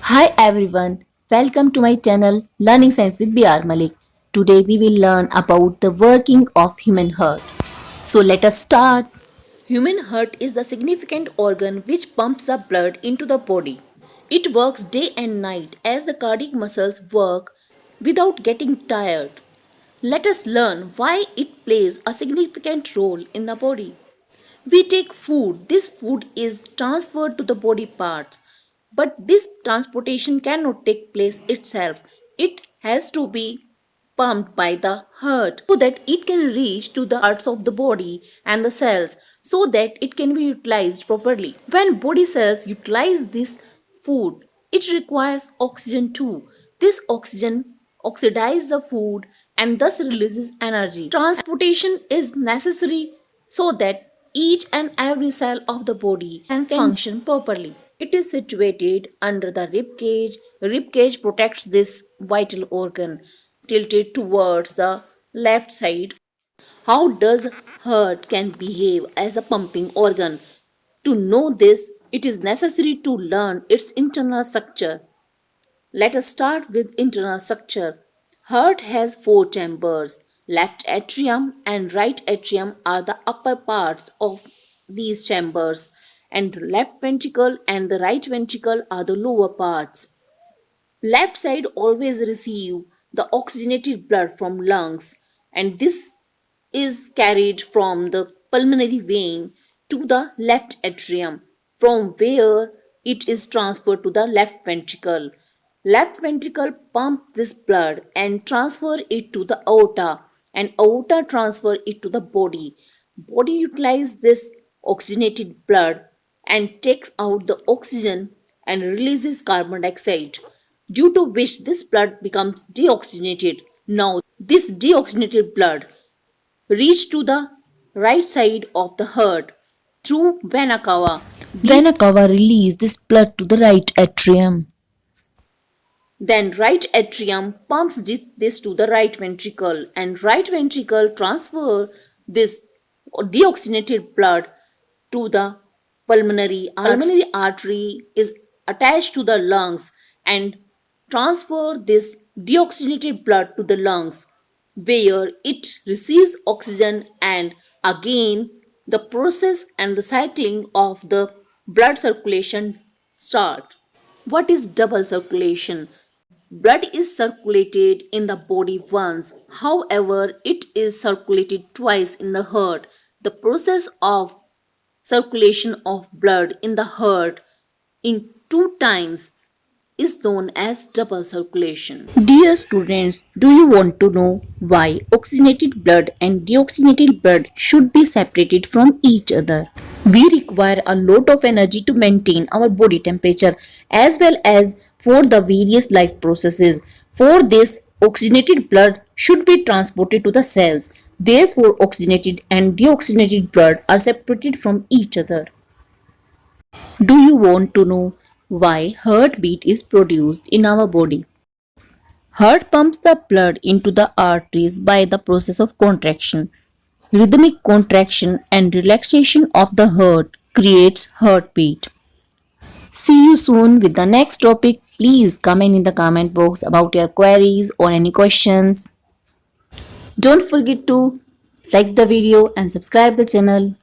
Hi everyone, welcome to my channel Learning Science with B.R. Malik. Today we will learn about the working of human heart. So let us start. Human heart is the significant organ which pumps the blood into the body. It works day and night as the cardiac muscles work without getting tired. Let us learn why it plays a significant role in the body. We take food. This food is transferred to the body parts. But this transportation cannot take place itself. It has to be pumped by the heart so that it can reach to the parts of the body and the cells so that it can be utilized properly. When body cells utilize this food, it requires oxygen too. This oxygen oxidizes the food and thus releases energy. Transportation is necessary so that each and every cell of the body can function properly. It is situated under the rib cage. Rib cage protects this vital organ, tilted towards the left side. How does heart can behave as a pumping organ? To know this, it is necessary to learn its internal structure. Let us start with internal structure. Heart has four chambers. Left atrium and right atrium are the upper parts of these chambers, and left ventricle and the right ventricle are the lower parts. Left side always receive the oxygenated blood from lungs, and this is carried from the pulmonary vein to the left atrium, from where it is transferred to the left ventricle. Left ventricle pumps this blood and transfer it to the aorta, and aorta transfer it to the body. Body utilizes this oxygenated blood and takes out the oxygen and releases carbon dioxide, due to which this blood becomes deoxygenated. Now, this deoxygenated blood reach to the right side of the heart through vena cava. Vena cava release this blood to the right atrium. Then right atrium pumps this to the right ventricle, and right ventricle transfer this deoxygenated blood to the pulmonary artery. Pulmonary artery is attached to the lungs and transfer this deoxygenated blood to the lungs, where it receives oxygen, and again the process and the cycling of the blood circulation start. What is double circulation? Blood is circulated in the body once, however, it is circulated twice in the heart. The process of circulation of blood in the heart in two times is known as double circulation. Dear students, do you want to know why oxygenated blood and deoxygenated blood should be separated from each other? We require a lot of energy to maintain our body temperature as well as for the various life processes. For this, oxygenated blood should be transported to the cells. Therefore, oxygenated and deoxygenated blood are separated from each other. Do you want to know why heartbeat is produced in our body? Heart pumps the blood into the arteries by the process of contraction. Rhythmic contraction and relaxation of the heart creates heartbeat. See you soon with the next topic. Please comment in the comment box about your queries or any questions. Don't forget to like the video and subscribe the channel.